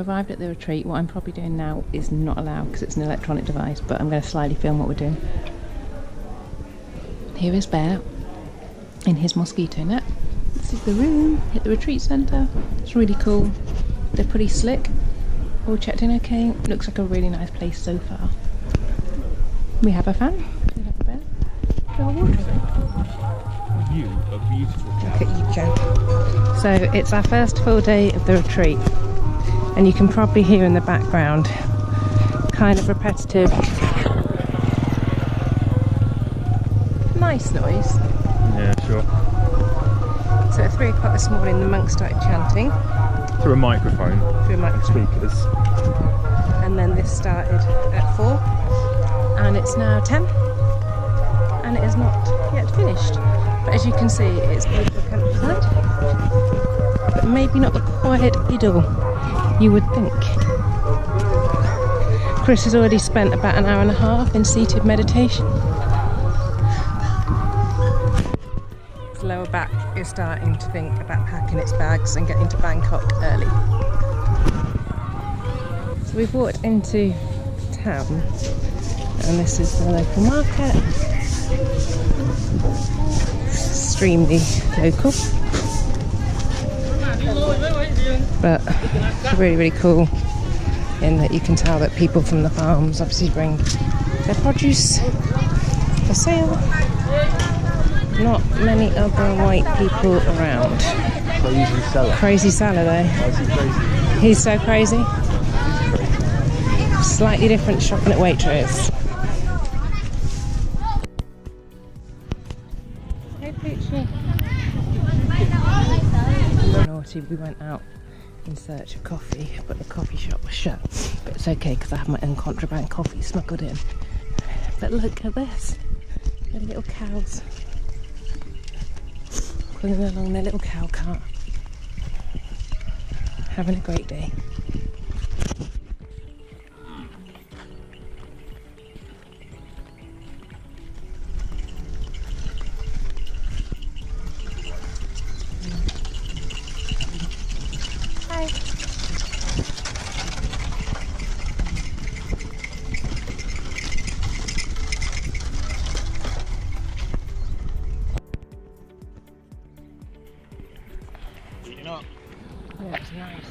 arrived at the retreat. What I'm probably doing now is not allowed because it's an electronic device, but I'm going to slyly film what we're doing. Here is Bear in his mosquito net. This is the room at the retreat centre. It's really cool. They're pretty slick. All checked in okay. Looks like a really nice place so far. We have a fan. We have a bed. We have a wardrobe. You are beautiful. Look at you, Joe. So it's our first full day of the retreat, and you can probably hear in the background kind of repetitive, nice noise. Yeah, sure. So at 3 o'clock this morning the monks started chanting. Through a microphone. Through a microphone. Speakers. And then this started at 4, and it's now 10, and it is not yet finished. But as you can see, it's beautiful countryside, but maybe not the quiet idyll you would think. Chris has already spent about an hour and a half in seated meditation. His lower back is starting to think about packing its bags and getting to Bangkok early. So we've walked into town, and this is the local market. Extremely local, but really, really cool in that you can tell that people from the farms obviously bring their produce for sale. Not many other white people around. Crazy seller. Crazy seller though. Why is he crazy? He's so crazy. Slightly different shopping at Waitrose. Hey Poochie. Naughty, we went out in search of coffee, but the coffee shop was shut. But it's okay because I have my own contraband coffee smuggled in. But look at this. The little cows pulling along their little cow cart. Having a great day. Hi. Eating up. Yeah, it's nice.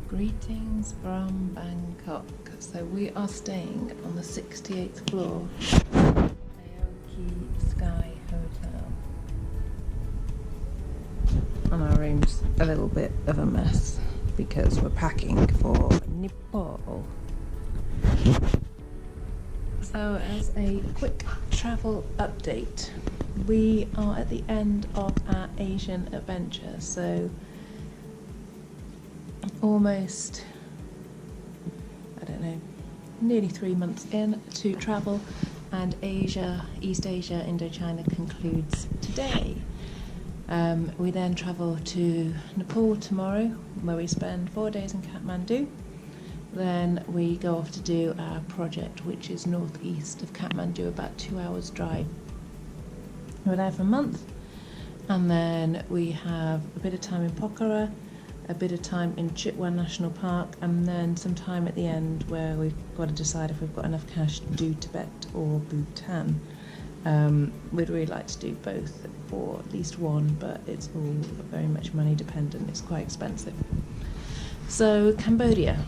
Greetings from Bangkok. So we are staying on the 68th floor, Aoki Sky Hotel. And our room's a little bit of a mess because we're packing for Nepal. So as a quick travel update, we are at the end of our Asian adventure. So almost, I don't know, nearly 3 months in to travel, and Asia, East Asia, Indochina concludes today. We then travel to Nepal tomorrow, where we spend 4 days in Kathmandu. Then we go off to do our project, which is northeast of Kathmandu, about 2 hours drive. We're there for a month, and then we have a bit of time in Pokhara, a bit of time in Chitwan National Park, and then some time at the end where we've got to decide if we've got enough cash to do Tibet or Bhutan. We'd really like to do both, or at least one, but it's all very much money dependent. It's quite expensive. So Cambodia,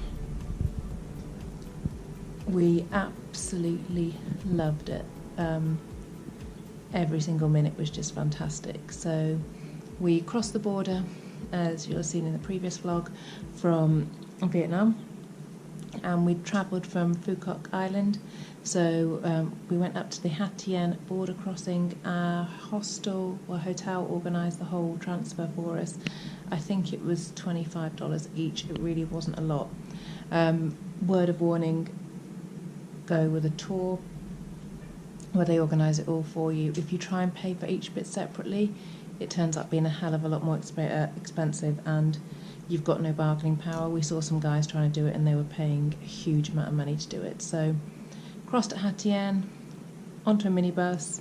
we absolutely loved it. Every single minute was just fantastic. So we crossed the border, as you'll have seen in the previous vlog, from Vietnam, and we travelled from Phu Quoc Island. So we went up to the Ha Tien border crossing. Our hostel or hotel organised the whole transfer for us. I think it was $25 each. It really wasn't a lot. Word of warning, go with a tour. where they organise it all for you. If you try and pay for each bit separately, it turns up being a hell of a lot more expensive, and you've got no bargaining power. We saw some guys trying to do it and they were paying a huge amount of money to do it. So crossed at Hatien, onto a minibus,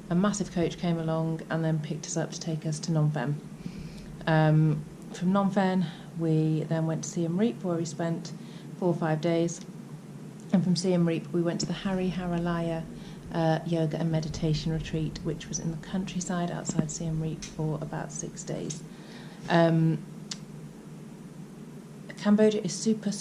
a massive coach came along and then picked us up to take us to Phnom Penh. From Phnom Penh we then went to Siem Reap, where we spent 4 or 5 days, and from Siem Reap we went to the Hari Haralaya yoga and meditation retreat, which was in the countryside outside Siem Reap for about 6 days. Cambodia is super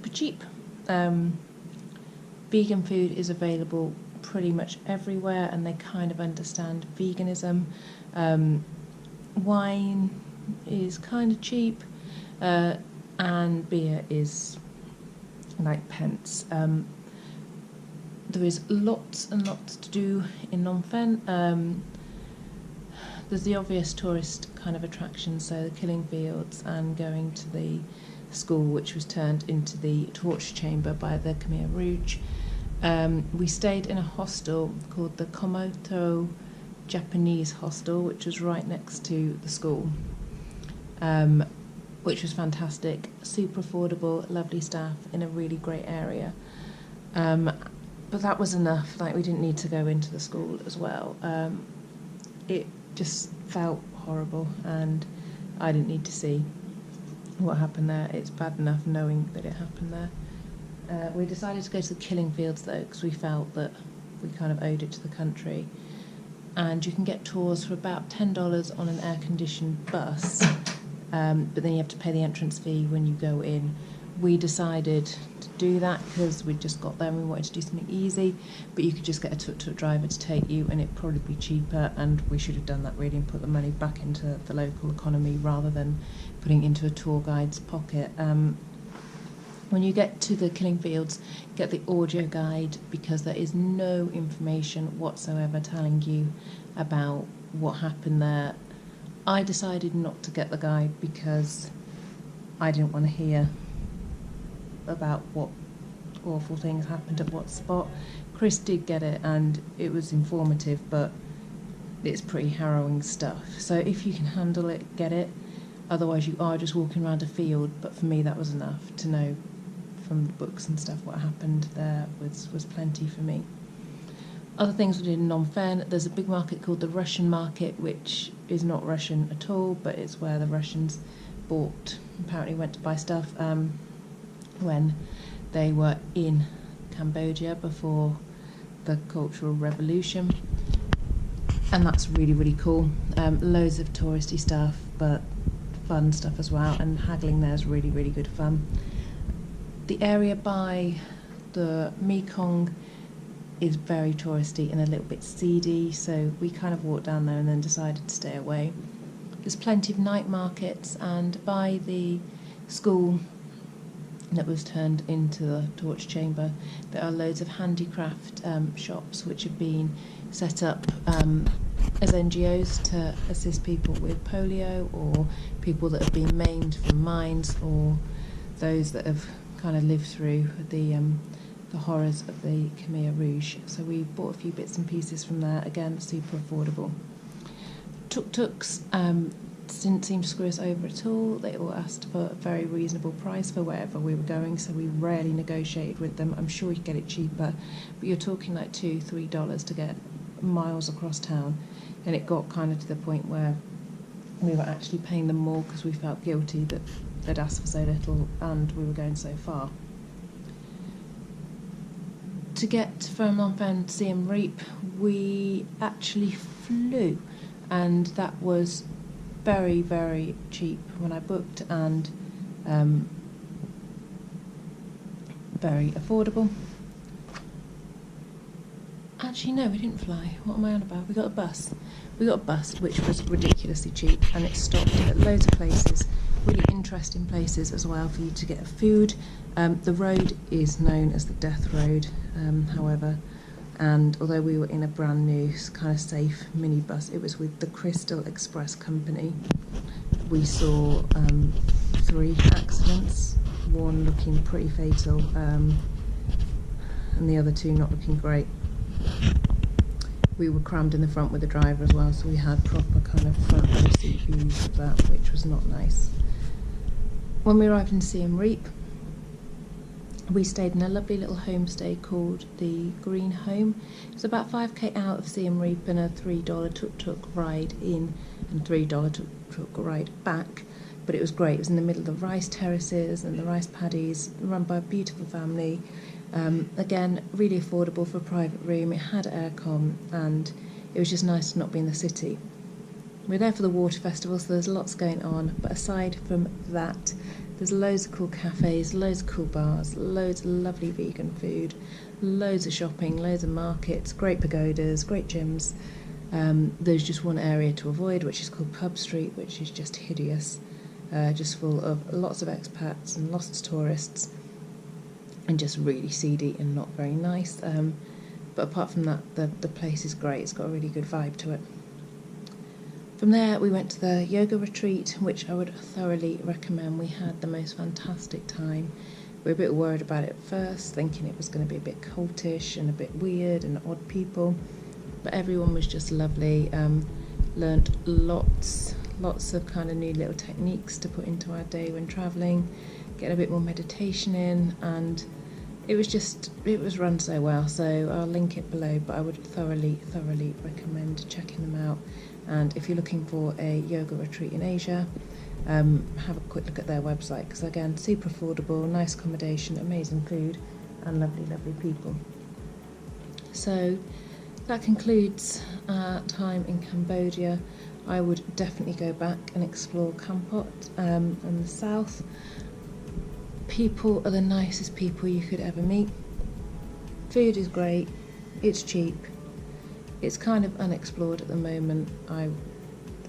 cheap. Vegan food is available pretty much everywhere, and they kind of understand veganism. Wine is kind of cheap, and beer is like pence. There is lots and lots to do in Phnom Penh. There's the obvious tourist kind of attractions, so the Killing Fields and going to the school, which was turned into the torture chamber by the Khmer Rouge. We stayed in a hostel called the Komodo Japanese Hostel, which was right next to the school, which was fantastic, super affordable, lovely staff in a really great area. But that was enough. Like, we didn't need to go into the school as well. It just felt horrible, and I didn't need to see what happened there. It's bad enough knowing that it happened there. We decided to go to the Killing Fields though, because we felt that we kind of owed it to the country. And you can get tours for about $10 on an air-conditioned bus, but then you have to pay the entrance fee when you go in. We decided to do that because we'd just got there and we wanted to do something easy, but you could just get a tuk-tuk driver to take you and it'd probably be cheaper, and we should have done that really and put the money back into the local economy rather than putting it into a tour guide's pocket. When you get to the Killing Fields, get the audio guide, because there is no information whatsoever telling you about what happened there. I decided not to get the guide because I didn't want to hear about what awful things happened at what spot. Chris did get it and it was informative, but it's pretty harrowing stuff. So if you can handle it, get it. Otherwise you are just walking around a field, but for me that was enough to know from the books and stuff what happened there was plenty for me. Other things we did in Phnom Penh, there's a big market called the Russian market, which is not Russian at all, but it's where the Russians apparently went to buy stuff when they were in Cambodia before the Cultural Revolution, and that's really cool. Loads of touristy stuff, but fun stuff as well, and haggling there is really good fun. The area by the Mekong is very touristy and a little bit seedy, so we kind of walked down there and then decided to stay away. There's plenty of night markets, and by the school that was turned into the torture chamber, there are loads of handicraft shops which have been set up as NGOs to assist people with polio, or people that have been maimed from mines, or those that have kind of lived through the horrors of the Khmer Rouge. So we bought a few bits and pieces from there, again super affordable. Tuk-tuks didn't seem to screw us over at all. They all asked for a very reasonable price for wherever we were going, so we rarely negotiated with them. I'm sure you could get it cheaper, but you're talking like $2-3 to get miles across town, and it got kind of to the point where we were actually paying them more because we felt guilty that they'd asked for so little and we were going so far. To get from Phnom Penh to Siem Reap, we actually flew, and that was very cheap when I booked, and very affordable. Actually no, we didn't fly. What am I on about? We got a bus. We got a bus which was ridiculously cheap, and it stopped at loads of places, really interesting places as well for you to get food. The road is known as the Death Road, however, and although we were in a brand new kind of safe minibus, it was with the Crystal Express company. We saw 3 accidents, one looking pretty fatal, and the other 2 not looking great. we were crammed in the front with the driver as well, so we had proper kind of front row seat views of that, which was not nice. When we arrived in Siem Reap, we stayed in a lovely little homestay called the Green Home. It's about 5k out of Siem Reap and a $3 tuk-tuk ride in and $3 tuk-tuk ride back. But it was great. It was in the middle of the rice terraces and the rice paddies, run by a beautiful family. Again, really affordable for a private room. It had aircon and it was just nice to not be in the city. We're there for the water festival, so there's lots going on. But aside from that, there's loads of cool cafes, loads of cool bars, loads of lovely vegan food, loads of shopping, loads of markets, great pagodas, great gyms. There's just one area to avoid, which is called Pub Street, which is just hideous, just full of lots of expats and lots of tourists, and just really seedy and not very nice. But apart from that, the place is great. It's got a really good vibe to it. From there, we went to the yoga retreat, which I would thoroughly recommend. We had the most fantastic time. We were a bit worried about it at first, thinking it was going to be a bit cultish and a bit weird and odd people, but everyone was just lovely. Learned lots of kind of new little techniques to put into our day when travelling, get a bit more meditation in, and it was run so well. So I'll link it below, but I would thoroughly recommend checking them out. And if you're looking for a yoga retreat in Asia, have a quick look at their website, because again, super affordable, nice accommodation, amazing food, and lovely people. So that concludes our time in Cambodia. I would definitely go back and explore Kampot in the south. People are the nicest people you could ever meet. Food is great, it's cheap. It's kind of unexplored at the moment. I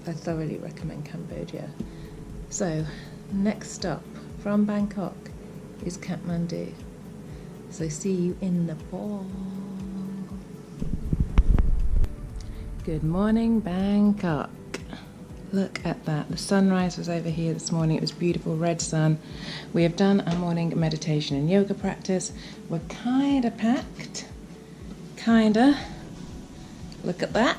thoroughly recommend Cambodia. So, next stop from Bangkok is Kathmandu. So see you in the ball. Good morning, Bangkok. Look at that. The sunrise was over here this morning. It was beautiful, red sun. We have done our morning meditation and yoga practice. We're kind of packed. Kinda. Look at that.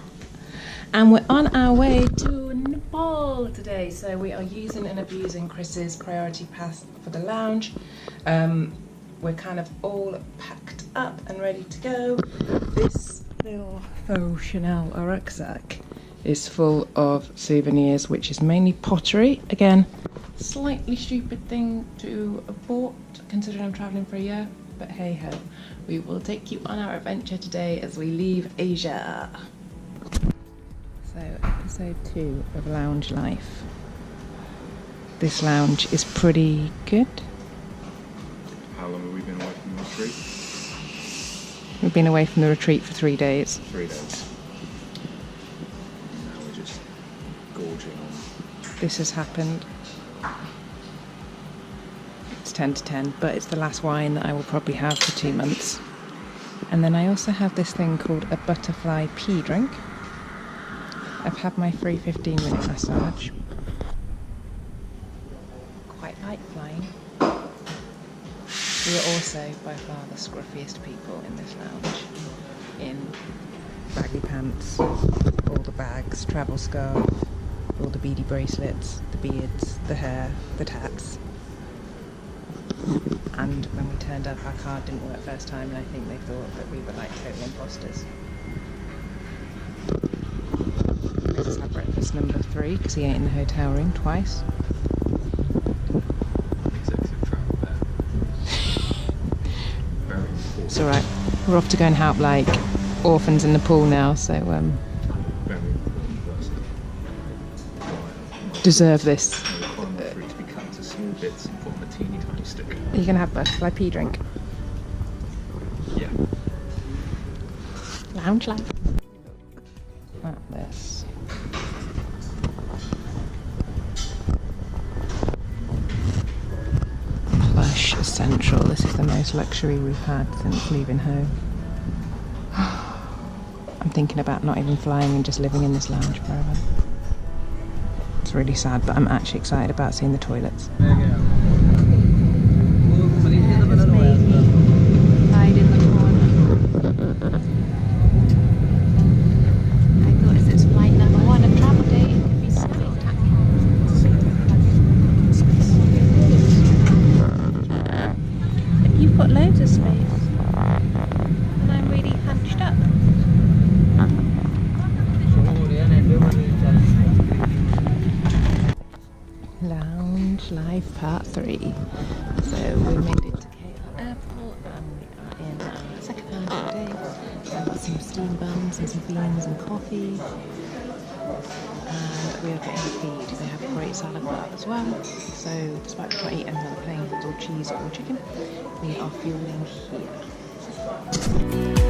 And we're on our way to Nepal today. So we are using and abusing Chris's priority pass for the lounge. We're kind of all packed up and ready to go. This little faux Chanel rucksack is full of souvenirs, which is mainly pottery. Again, slightly stupid thing to have bought, considering I'm travelling for a year. But hey ho, we will take you on our adventure today as we leave Asia. So, episode 2 of Lounge Life. This lounge is pretty good. How long have we been away from the retreat? We've been away from the retreat for 3 days. 3 days. And now we're just gorging on. This has happened. It's 10 to 10, but it's the last wine that I will probably have for 2 months. And then I also have this thing called a butterfly pea drink. I've had my free 15-minute massage. Quite like flying. We are also by far the scruffiest people in this lounge. In baggy pants, all the bags, travel scarf, all the beady bracelets, the beards, the hair, the tats. And when we turned up, our card didn't work first time, and I think they thought that we were like total imposters. This is our breakfast number 3, because he ate in the hotel room twice. Executive travel there. Very important. It's alright. We're off to go and help like orphans in Nepal now, so Very important person. deserve this. I require my fruit to be cut into small bits and put on a teeny tiny stick. Are you going to have butterfly pea drink? Yeah. Lounge life. Look at this. Plush Central. This is the most luxury we've had since leaving home. I'm thinking about not even flying and just living in this lounge forever. It's really sad, but I'm actually excited about seeing the toilets. Hide in the corner. 5, part 3. So we made it to KL Airport and we are in our second time of the day. I've got some steam buns and some beans and coffee. And we are getting feed. They have a great salad bar as well. So despite we can't eat anything on the plane, or cheese or chicken, we are fueling here.